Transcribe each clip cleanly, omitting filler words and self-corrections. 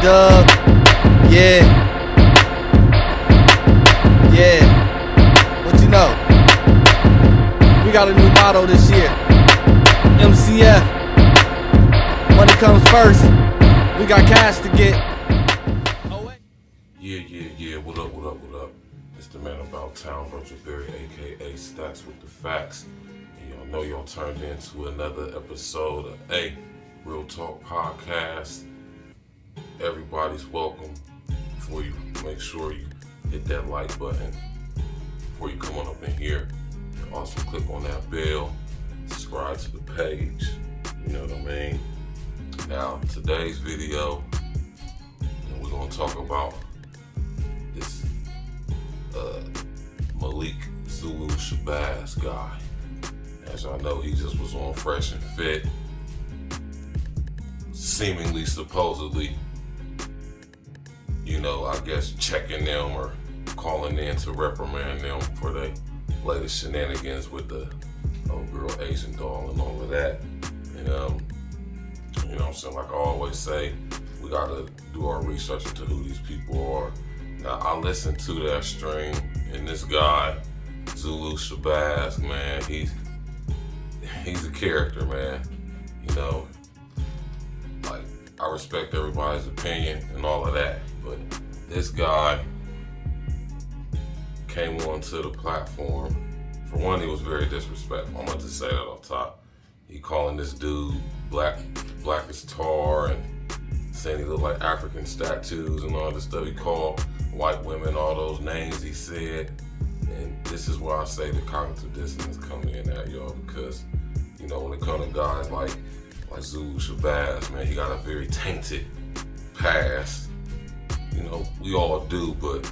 dub. Yeah. What you know? We got a new motto this year. MCF. Money comes first. We got cash to get. Yeah. What up? It's the man about town, Virtual Berry, aka Stacks with the Facts. And y'all know y'all turned into another episode of Real Talk Podcast. Everybody's welcome. Before you make sure you hit that like button before you come on up in here. And also click on that bell, subscribe to the page. You know what I mean? Now, today's video, we're gonna talk about this Malik Zulu Shabazz guy. As y'all know, he just was on Fresh and Fit, seemingly, supposedly, I guess checking them or calling in to reprimand them for their latest shenanigans with the old girl Asian doll and all of that. And you know what I'm saying, like I always say, we gotta do our research into who these people are. Now, I listened to that stream, and this guy, Zulu Shabazz, man, he's a character, man. Like, I respect everybody's opinion and all of that, but this guy came onto the platform. For one, he was very disrespectful. I'm gonna just say that off top. He calling this dude black as tar and saying he looked like African statues and all this stuff. He called white women all those names he said. And this is where I say the cognitive dissonance come in at y'all, because when it comes to guys like Zulu Shabazz, man, he got a very tainted past. We all do, but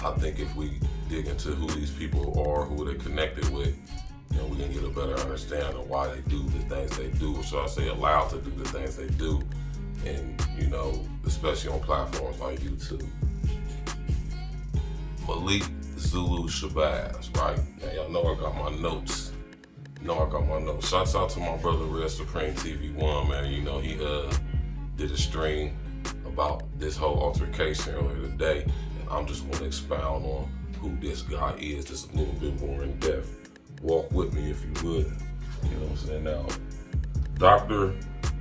I think if we dig into who these people are, who they're connected with, we can get a better understanding of why they do the things they do, or should I say allowed to do the things they do, and especially on platforms like YouTube. Malik Zulu Shabazz, right? Now y'all know I got my notes. Shouts out to my brother Red Supreme TV1, man. He did a stream about this whole altercation earlier today, and I'm just gonna expound on who this guy is just a little bit more in depth. Walk with me if you would. You know what I'm saying? Now, Dr.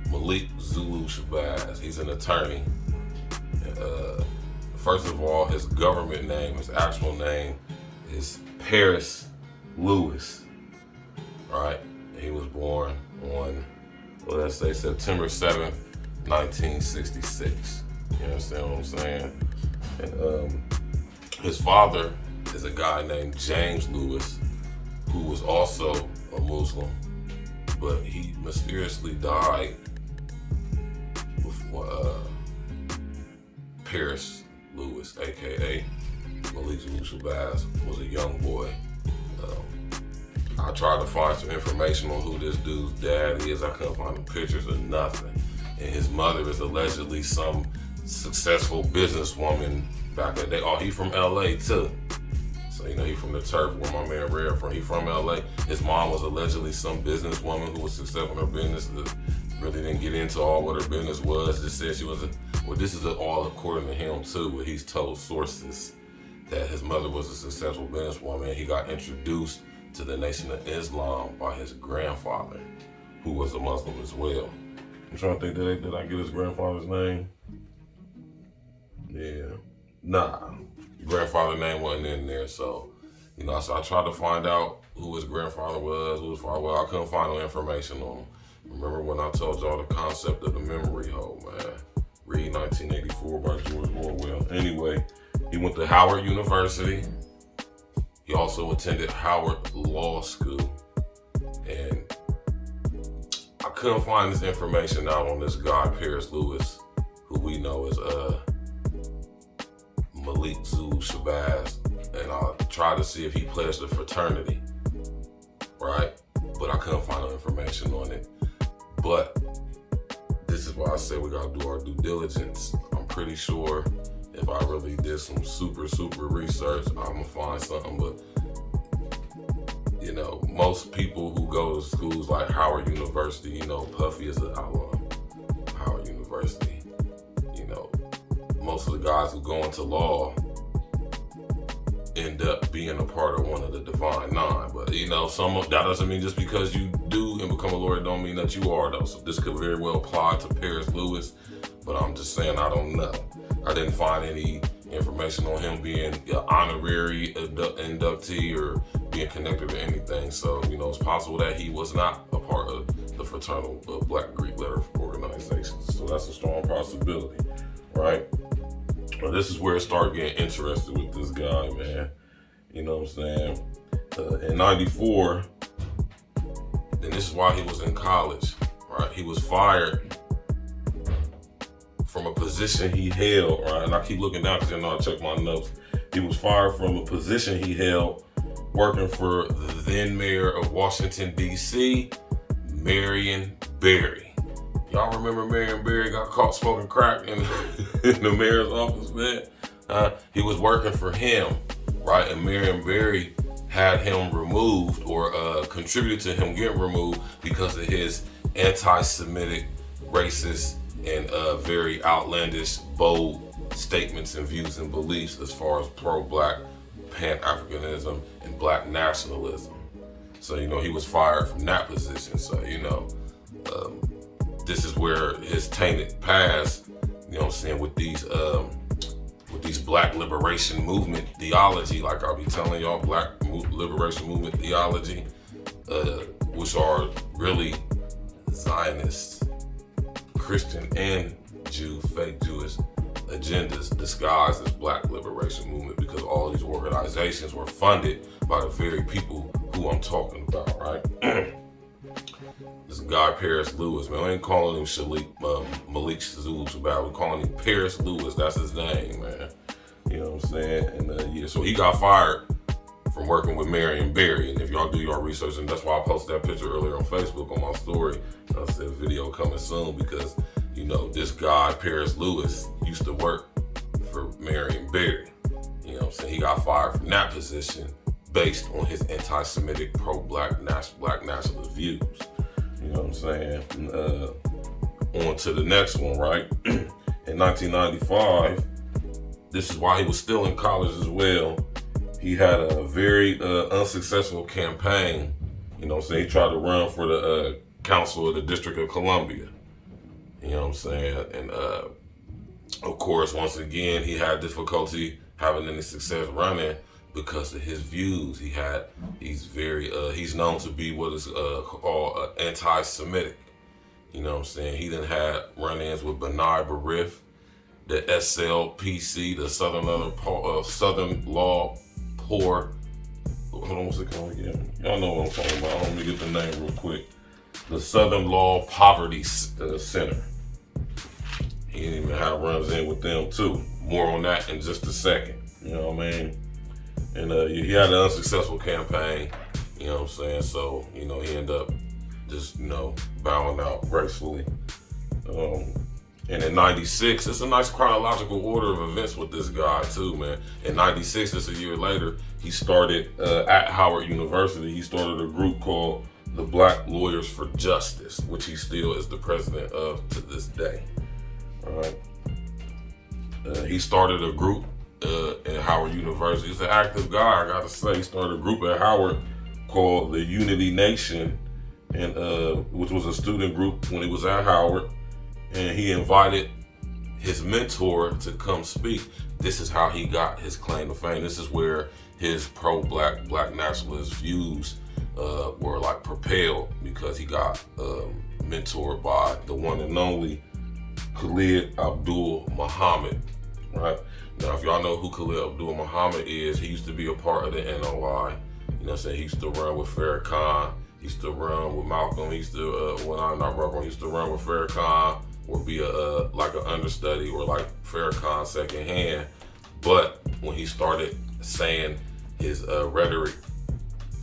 Malik Zulu Shabazz, he's an attorney. First of all, his government name, his actual name is Paris Lewis, right? He was born on, let's say September 7th, 1966. You understand what I'm saying? And his father is a guy named James Lewis, who was also a Muslim, but he mysteriously died before Paris Lewis, aka Malik Zulu Shabazz, was a young boy. I tried to find some information on who this dude's dad is. I couldn't find the pictures or nothing. And his mother is allegedly some successful businesswoman back in the day. Oh, he from LA too. So, he from the turf where my man Red from. He from LA. His mom was allegedly some businesswoman who was successful in her business. Really didn't get into all what her business was. Just said she was this is all according to him too, but he's told sources that his mother was a successful businesswoman. He got introduced to the Nation of Islam by his grandfather, who was a Muslim as well. I'm trying to think, did I get his grandfather's name? Yeah. Nah. Grandfather name wasn't in there, so so I tried to find out who his grandfather was, who his father was. I couldn't find no information on him. Remember when I told y'all the concept of the memory hole, man? Read 1984 by George Orwell. Anyway, he went to Howard University. He also attended Howard Law School, and I couldn't find this information out on this guy Paris Lewis, who we know as Malik Zulu Shabazz, and I tried to see if he pledged a fraternity, right? But I couldn't find no information on it. But this is why I say we gotta do our due diligence. I'm pretty sure if I really did some super research, I'm gonna find something. But most people who go to schools like Howard University, Puffy is an alum of Howard University. most of the guys who go into law end up being a part of one of the Divine Nine. But you know, that doesn't mean just because you do and become a lawyer don't mean that you are though. So this could very well apply to Paris Lewis, but I'm just saying I don't know. I didn't find any information on him being an honorary inductee or being connected to anything. So, you know, it's possible that he was not a part of the Fraternal Black Greek Letter organizations. So that's a strong possibility, right? But this is where it started getting interested with this guy, man. You know what I'm saying? In 94, and this is why he was in college, right? He was fired from a position he held, right? And I keep looking down because I know I check my notes. He was fired from a position he held working for the then mayor of Washington, D.C., Marion Barry. Y'all remember Marion Barry got caught smoking crack in the mayor's office, man? He was working for him, right? And Marion Barry had him removed or contributed to him getting removed because of his anti-Semitic, racist, and very outlandish, bold statements and views and beliefs as far as pro-Black Pan-Africanism and Black nationalism. So, you know, he was fired from that position. So, you know, this is where his tainted past, you know what I'm saying, with these Black liberation movement theology, like I'll be telling y'all, Black liberation movement theology, which are really Zionist, Christian, and fake Jewish agendas disguised as Black liberation movement, because all these organizations were funded by the very people who I'm talking about, right? This guy, Paris Lewis, man, we ain't calling him Malik Zulu Shabazz, we're calling him Paris Lewis, that's his name, man. You know what I'm saying? And yeah, so he got fired from working with Marion Barry. And if y'all do your research, and that's why I posted that picture earlier on Facebook on my story, I said video coming soon, because, you know, this guy, Paris Lewis, used to work for Marion Barry. You know what I'm saying? He got fired from that position based on his anti-Semitic, pro-Black, Black nationalist views. You know what I'm saying? On to the next one, right? In 1995, this is why he was still in college as well. He had a very unsuccessful campaign. You know what I'm saying? He tried to run for the council of the District of Columbia. You know what I'm saying? And of course, once again, he had difficulty having any success running because of his views. He's known to be what is called anti-Semitic. You know what I'm saying? He done had run-ins with B'nai B'rith, the SLPC, the Southern Law Poor. Hold on, what's it called again? Y'all know what I'm talking about. Let me get the name real quick. The Southern Law Poverty Center. He didn't even have runs in with them too. More on that in just a second. You know what I mean? And he had an unsuccessful campaign. You know what I'm saying? So, you know, he ended up just, you know, bowing out gracefully. And in 96, it's a nice chronological order of events with this guy too, man. In 96, just a year later, he started at Howard University, he started a group called the Black Lawyers for Justice, which he still is the president of to this day. All right. He started a group at Howard University. He's an active guy, I gotta say. He started a group at Howard called the Unity Nation, and which was a student group when he was at Howard. And he invited his mentor to come speak. This is how he got his claim to fame. This is where his pro-Black, Black nationalist views were like propelled, because he got mentored by the one and only Khalid Abdul Muhammad, right? Now, if y'all know who Khalid Abdul Muhammad is, he used to be a part of the NOI. You know what I'm saying? He used to run with Farrakhan. He used to run with Malcolm. He used to, when I'm not Malcolm, he used to run with Farrakhan, or be like an understudy, or like Farrakhan second hand. But when he started saying his rhetoric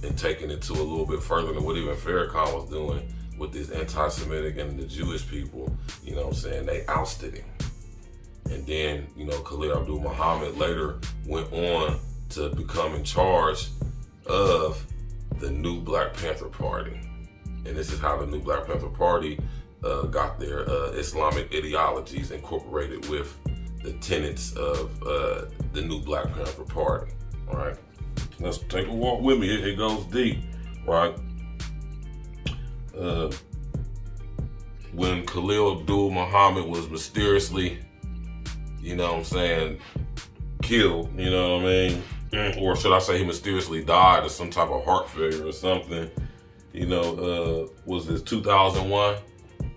and taking it to a little bit further than what even Farrakhan was doing with this anti-Semitic and the Jewish people, you know what I'm saying, they ousted him. And then, you know, Khalid Abdul Muhammad later went on to become in charge of the new Black Panther Party. And this is how the new Black Panther Party got their Islamic ideologies incorporated with the tenets of the new Black Panther Party, right? Let's take a walk with me. It goes deep, right? When Khalil Abdul Muhammad was mysteriously, you know what I'm saying, killed, you know what I mean? Or should I say he mysteriously died of some type of heart failure or something, you know, was this 2001?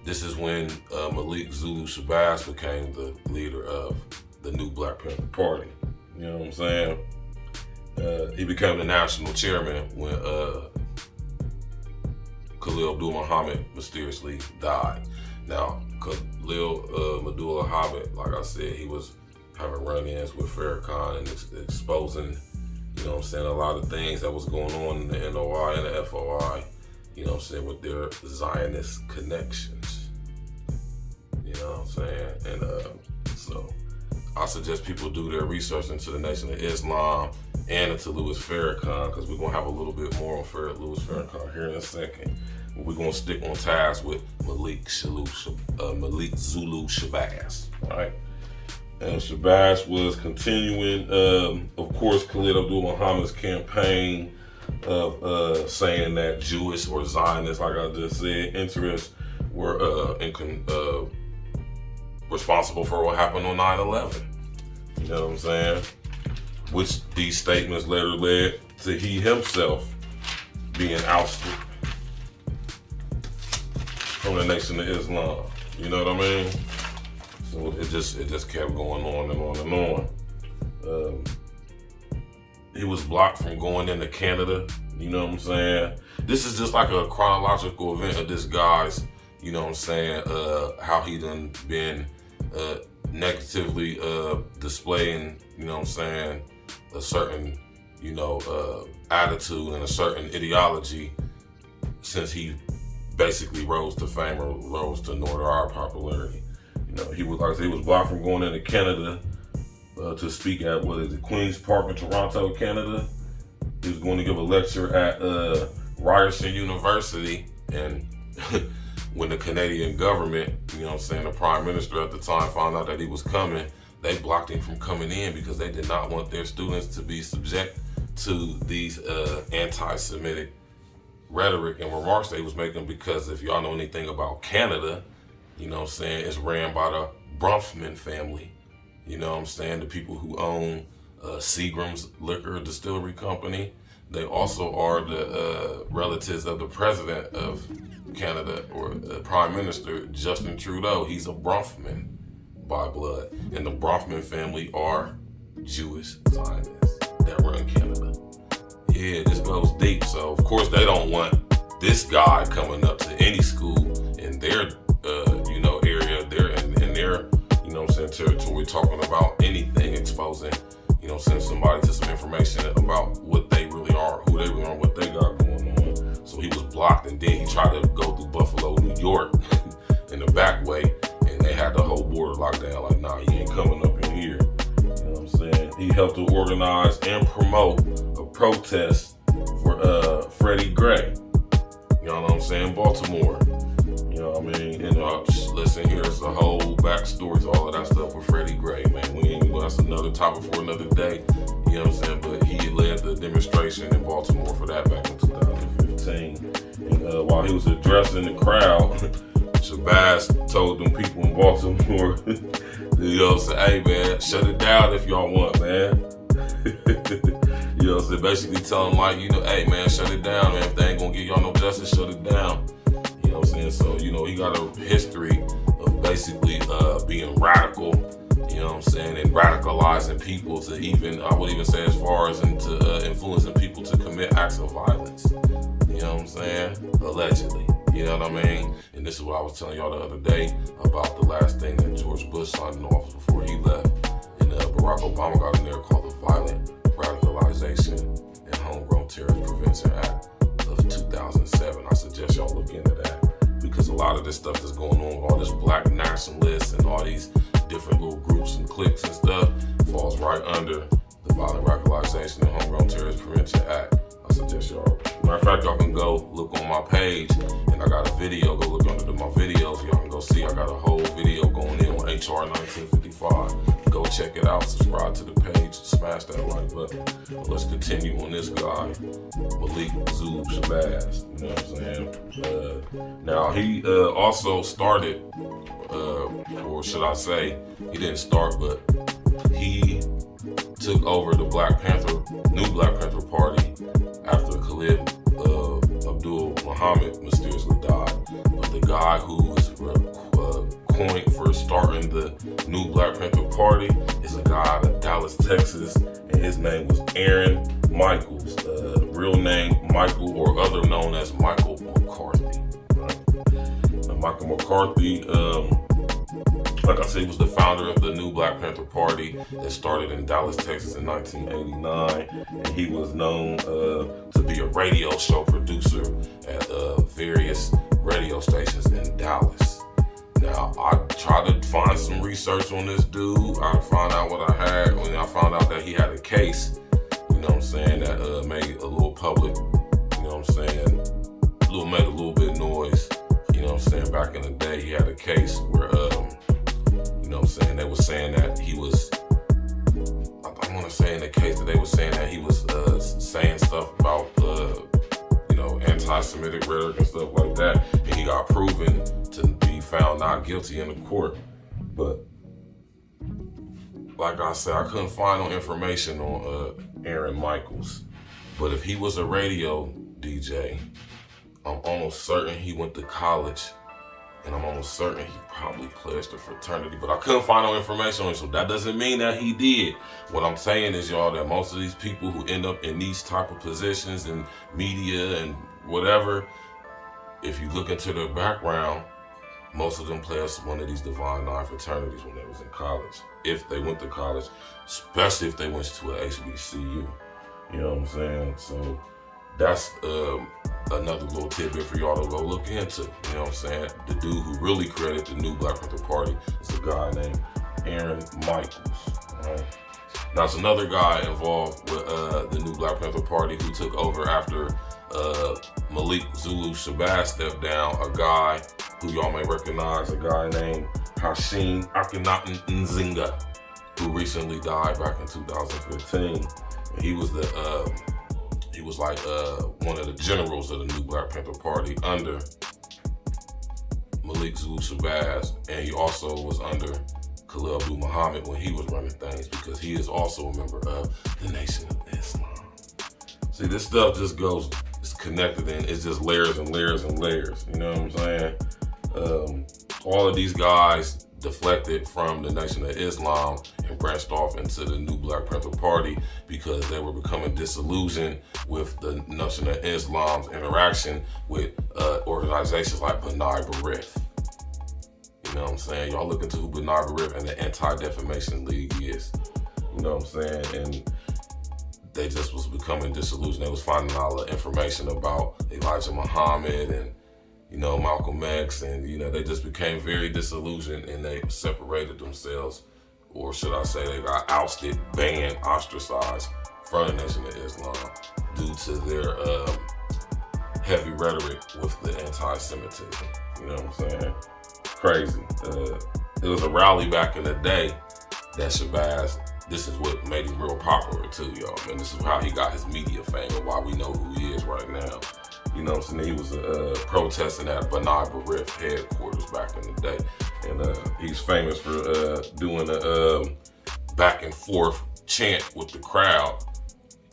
This is when Malik Zulu Shabazz became the leader of the new Black Panther Party. You know what I'm saying? He became the national chairman when Khalil Abdul Muhammad mysteriously died. Now, Khalil Abdul Muhammad, like I said, he was having run-ins with Farrakhan and exposing, you know what I'm saying, a lot of things that was going on in the NOI and the FOI, you know what I'm saying, with their Zionist connections. You know what I'm saying? And so I suggest people do their research into the Nation of Islam and into Louis Farrakhan, because we're going to have a little bit more on Louis Farrakhan here in a second. But we're going to stick on task with Malik Zulu Shabazz, right? And Shabazz was continuing, of course, Khalil Abdul Muhammad's campaign of saying that Jewish or Zionist, like I just said, interests were responsible for what happened on 9/11. You know what I'm saying? Which these statements later led to he himself being ousted from the Nation of Islam. You know what I mean? So it just kept going on and on and on. He was blocked from going into Canada. You know what I'm saying? This is just like a chronological event of this guy's, you know what I'm saying, how he done been negatively displaying, you know what I'm saying, a certain, you know, attitude and a certain ideology since he basically rose to fame or rose to notoriety or popularity. You know, he was, like I said, he was blocked from going into Canada to speak at, what is it, Queen's Park in Toronto, Canada. He was going to give a lecture at Ryerson University, and when the Canadian government, you know what I'm saying, the Prime Minister at the time found out that he was coming, they blocked him from coming in because they did not want their students to be subject to these anti-Semitic rhetoric and remarks they was making, because if y'all know anything about Canada, you know what I'm saying, it's ran by the Bronfman family. You know what I'm saying, the people who own Seagram's Liquor Distillery Company. They also are the relatives of the President of Canada, or the Prime Minister, Justin Trudeau. He's a Bronfman by blood. And the Bronfman family are Jewish Zionists that run Canada. Yeah, this goes deep. So, of course, they don't want this guy coming up to any school in their, you know, area. They're in their, you know what I'm saying, territory, talking about anything, exposing, you know, send somebody to some information about what they really are, who they really are, what they got going on. So he was blocked, and then he tried to go through Buffalo, New York in the back way, and they had the whole border locked down. Like, nah, he ain't coming up in here. You know what I'm saying? He helped to organize and promote a protest for Freddie Gray. You know what I'm saying? Baltimore. You know what I mean? And listen, here's a whole backstory to all of that stuff with Freddie Gray, man. That's another topic for another day. You know what I'm saying? But he led the demonstration in Baltimore for that back in 2015. And while he was addressing the crowd, Shabazz told them people in Baltimore, you know what I'm saying, hey man, shut it down if y'all want, man. You know what I'm saying? Basically telling them, like, you know, hey man, shut it down, man. If they ain't gonna give y'all no justice, shut it down. You know what I'm saying? So, you know, he got a history of basically being radical, you know what I'm saying, and radicalizing people to even, I would even say as far as into influencing people to commit acts of violence. You know what I'm saying? Allegedly. You know what I mean? And this is what I was telling y'all the other day about the last thing that George Bush signed in office before he left. And Barack Obama got in there called the Violent Radicalization and Homegrown Terrorist Prevention Act of 2007. I suggest y'all look into that, because a lot of this stuff that's going on, all this black nationalists and all these different little groups and cliques and stuff, falls right under the Violent Radicalization and Homegrown Terrorist Prevention Act. I suggest y'all. Matter of fact, y'all can go look on my page, and I got a video. Go look under my videos. Y'all can go see I got a whole video going in on HR 1955. Go check it out. Subscribe to the page. Smash that like button. Let's continue on this guy, Malik Zulu Shabazz. You know what I'm saying? Now, he also started, or should I say, he didn't start, but he took over the new Black Panther Party after Khalid Abdul Muhammad mysteriously died. But the guy who was coined for starting the new Black Panther Party is a guy out of Dallas, Texas, and his name was Aaron Michaels. Real name Michael, or other known as Michael McCarthy. Right? Now, Michael McCarthy, like I said, he was the founder of the new Black Panther Party that started in Dallas, Texas in 1989. And he was known to be a radio show producer at various radio stations in Dallas. Now, I tried to find some research on this dude. I found out what I had when I found out that he had a case, you know what I'm saying, that made a little public, you know what I'm saying, made a little bit of noise, you know what I'm saying. Back in the day, he had a case where, you know what I'm saying, they were saying that he was, I want to say in the case that they were saying that he was saying stuff about, you know, anti-Semitic rhetoric and stuff like that, and he got proven to be found not guilty in the court. But like I said, I couldn't find no information on Aaron Michaels. But if he was a radio DJ, I'm almost certain he went to college, and I'm almost certain he probably pledged a fraternity, but I couldn't find no information on him, so that doesn't mean that he did. What I'm saying is, y'all, that most of these people who end up in these type of positions in media and whatever, if you look into their background, most of them pledged one of these Divine Nine fraternities when they was in college. If they went to college, especially if they went to an HBCU. You know what I'm saying? So that's another little tidbit for y'all to go look into. You know what I'm saying? The dude who really created the new Black Panther Party is a guy named Aaron Michaels. Right? Now, it's another guy involved with the new Black Panther Party who took over after Malik Zulu Shabazz stepped down, a guy who y'all may recognize, a guy named Hashim Akhenaten Nzinga, who recently died back in 2015. And he was like one of the generals of the new Black Panther Party under Malik Zulu Shabazz, and he also was under Khalid Abdul Muhammad when he was running things, because he is also a member of the Nation of Islam. See, this stuff just goes, it's connected, and it's just layers and layers and layers. You know what I'm saying? All of these guys deflected from the Nation of Islam and branched off into the new Black Panther Party because they were becoming disillusioned with the Nation of Islam's interaction with organizations like B'nai B'rith. You know what I'm saying? Y'all look into who B'nai B'rith and the Anti-Defamation League is. You know what I'm saying? And they just was becoming disillusioned. They was finding all the information about Elijah Muhammad and, you know, Malcolm X, and, you know, they just became very disillusioned, and they separated themselves, or should I say they got ousted, banned, ostracized from the Nation of Islam due to their heavy rhetoric with the anti-Semitism. You know what I'm saying? Crazy. It was a rally back in the day that Shabazz, this is what made him real popular too, y'all. And this is how he got his media fame and why we know who he is right now. You know what I'm saying? He was protesting at B'nai B'rith headquarters back in the day. And he's famous for doing a back and forth chant with the crowd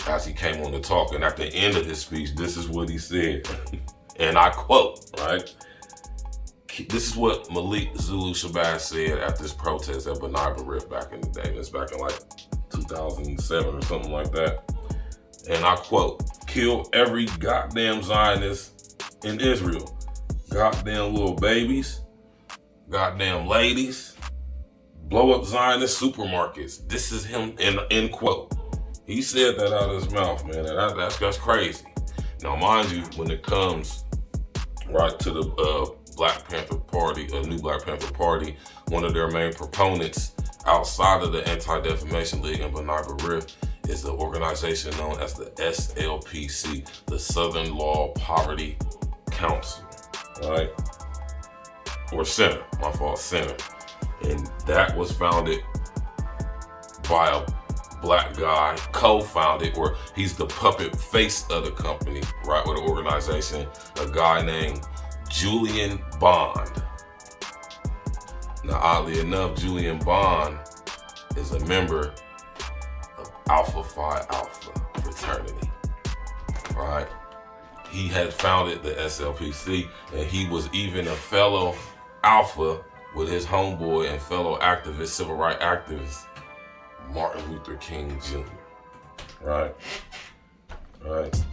as he came on to talk. And at the end of his speech, this is what he said. And I quote, right? This is what Malik Zulu Shabazz said at this protest at B'nai B'rith back in the day. It's back in like 2007 or something like that. And I quote, "Kill every goddamn Zionist in Israel. Goddamn little babies, goddamn ladies, blow up Zionist supermarkets." This is him, end quote. He said that out of his mouth, man. That's crazy. Now, mind you, when it comes right to the Black Panther Party, a new Black Panther Party, one of their main proponents outside of the Anti-Defamation League and B'nai B'rith is the organization known as the SLPC, the Southern Law Poverty Council, right? Or Center, my fault, Center. And that was founded by a black guy, co-founded, or he's the puppet face of the company, right, with the organization, a guy named Julian Bond. Now, oddly enough, Julian Bond is a member of Alpha Phi Alpha fraternity, right? He had founded the SLPC, and he was even a fellow Alpha with his homeboy and fellow activist, civil rights activist, Martin Luther King Jr., right? Right.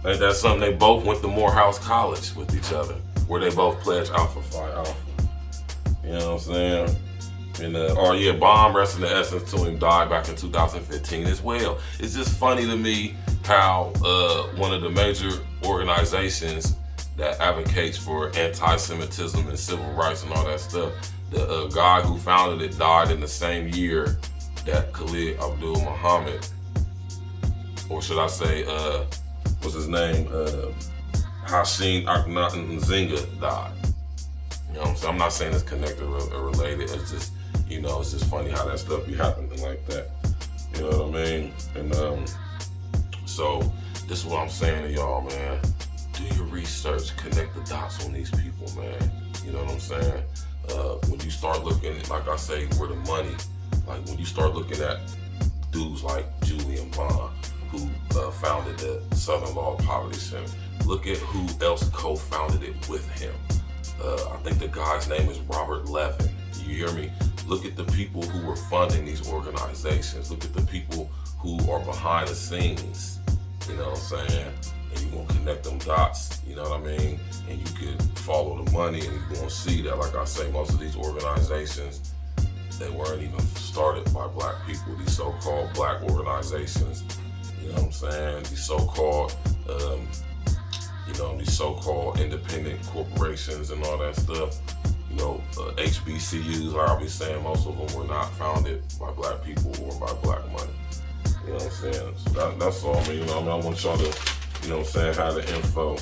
Ain't that something? They both went to Morehouse College with each other, where they both pledged Alpha Phi Alpha. You know what I'm saying? And Bomb, rest in the essence to him, died back in 2015 as well. It's just funny to me how one of the major organizations that advocates for anti-Semitism and civil rights and all that stuff, the guy who founded it died in the same year that Khalid Abdul Muhammad, or should I say, what's his name? Hashim Nzinga died. You know what I'm saying? I'm not saying it's connected or related. It's just, it's just funny how that stuff be happening like that. You know what I mean? And so this is what I'm saying to y'all, man. Do your research, connect the dots on these people, man. You know what I'm saying? When you start looking, like I say, where the money, like when you start looking at dudes like Julian Bond, who founded the Southern Law Poverty Center, look at who else co-founded it with him. I think the guy's name is Robert Levin. You hear me? Look at the people who were funding these organizations. Look at the people who are behind the scenes. You know what I'm saying? And you're going to connect them dots, you know what I mean? And you could follow the money, and you're going to see that, like I say, most of these organizations, they weren't even started by black people. These so-called black organizations, you know what I'm saying? These so-called, these so-called independent corporations and all that stuff. HBCUs, like I'll be saying, most of them were not founded by black people or by black money. You know what I'm saying? So that's all. I want y'all to, have the info.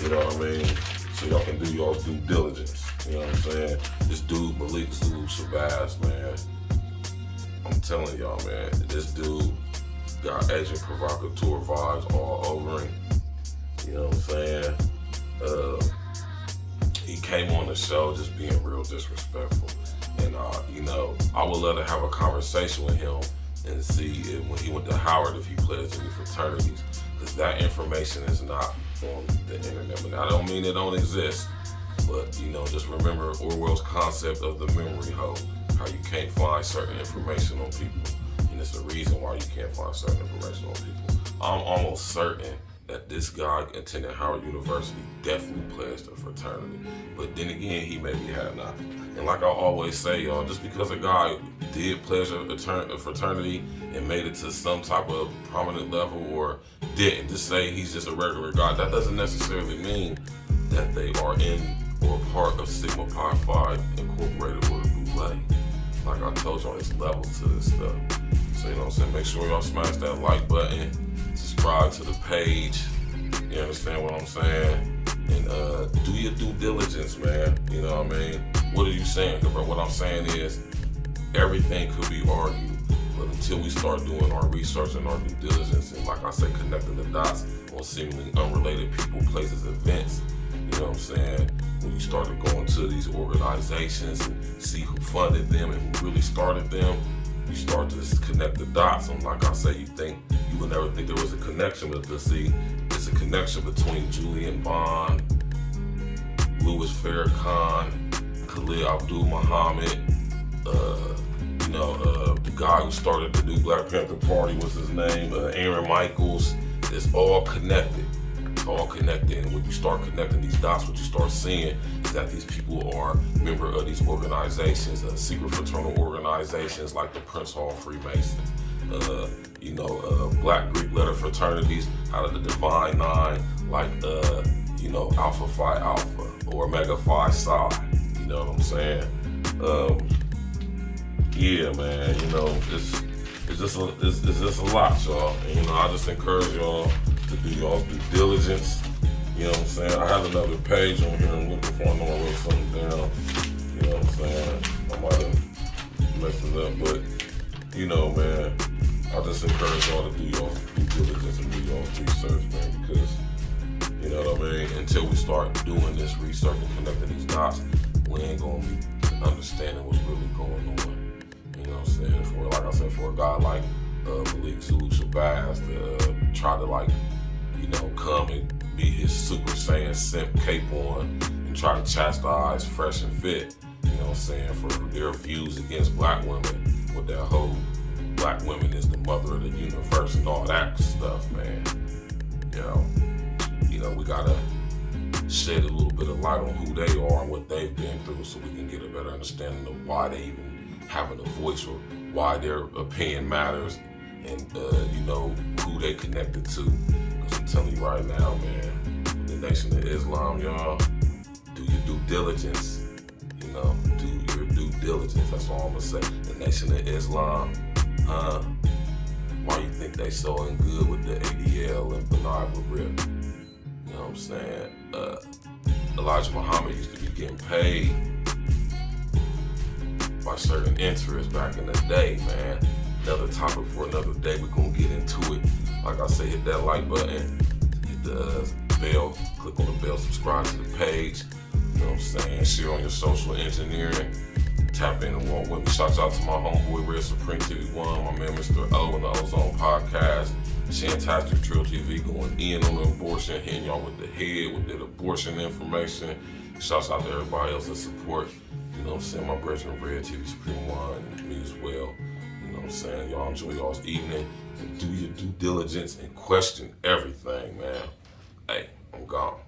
You know what I mean? So y'all can do y'all's due diligence. You know what I'm saying? This dude, Malik Zulu Shabazz, man. I'm telling y'all, man, this dude got agent provocateur vibes all over him. You know what I'm saying? He came on the show just being real disrespectful. And, I would love to have a conversation with him and see if, when he went to Howard, if he pledged any fraternities. Because that information is not on the internet. I don't mean it don't exist, but, just remember Orwell's concept of the memory hole, how you can't find certain information on people. And it's the reason why you can't find certain information on people. I'm almost certain that this guy attended Howard University definitely pledged a fraternity. But then again, he maybe had not. And like I always say, y'all, just because a guy did pledge a fraternity and made it to some type of prominent level, or didn't, just say he's just a regular guy, that doesn't necessarily mean that they are in or part of Sigma Pi Phi Incorporated or the Boule. Like I told y'all, there's levels to this stuff. So, you know what I'm saying? Make sure y'all smash that like button, subscribe to the page, you understand what I'm saying? And do your due diligence, man. You know what I mean? What are you saying? Bro, what I'm saying is, everything could be argued, but until we start doing our research and our due diligence, and like I say, connecting the dots on seemingly unrelated people, places, events, you know what I'm saying? When you started going to these organizations and see who funded them and who really started them, you start to connect the dots. And like I say, you would never think there was a connection, but see, it's a connection between Julian Bond, Louis Farrakhan, Khalid Abdul Muhammad, the guy who started the new Black Panther Party, what's his name? Aaron Michaels. It's all connected. It's all connected. And when you start connecting these dots, what you start seeing is that these people are members of these organizations, secret fraternal organizations like the Prince Hall Freemasons, Black Greek letter fraternities out of the Divine Nine, like Alpha Phi Alpha or Omega Phi Psi. You know what I'm saying? Yeah, man. It's just a lot, y'all. And I just encourage y'all to do y'all's due diligence. You know what I'm saying? I have another page on here I'm looking for. I know I wrote something down. You know what I'm saying? I might have messed it up, but you know, man, I just encourage y'all to do your due diligence and do your research, man, because, you know what I mean, until we start doing this research and connecting these dots, we ain't gonna be understanding what's really going on. You know what I'm saying? For, like I said, for a guy like Malik Zulu Shabazz to try to, like, you know, come and be his Super Saiyan simp cape on and try to chastise Fresh and Fit, you know what I'm saying, for their views against black women with that whole black women is the mother of the universe and all that stuff, man. You know, we gotta shed a little bit of light on who they are and what they've been through so we can get a better understanding of why they even having a voice or why their opinion matters and, you know, who they connected to. Because I'm telling you right now, man, the Nation of Islam, y'all, do your due diligence. You know, do your due diligence. That's all I'm gonna say. The Nation of Islam, why you think they so in good with the ADL and Bernard Rip? You know what I'm saying? Elijah Muhammad used to be getting paid by certain interests back in the day, man. Another topic for another day. We're gonna get into it. Like I say, hit that like button, hit the bell, click on the bell, subscribe to the page. You know what I'm saying? Share on your social engineering. Tap in and walk with me. Shout out to my homeboy Red Supreme TV1, my man Mr. O and the Ozone Podcast. Shantastic Trill TV going in on the abortion, hitting y'all with the head with the abortion information. Shouts out to everybody else that support. You know what I'm saying? My brethren Red TV Supreme One and me as well. You know what I'm saying? Y'all enjoy y'all's evening and do your due diligence and question everything, man. Hey, I'm gone.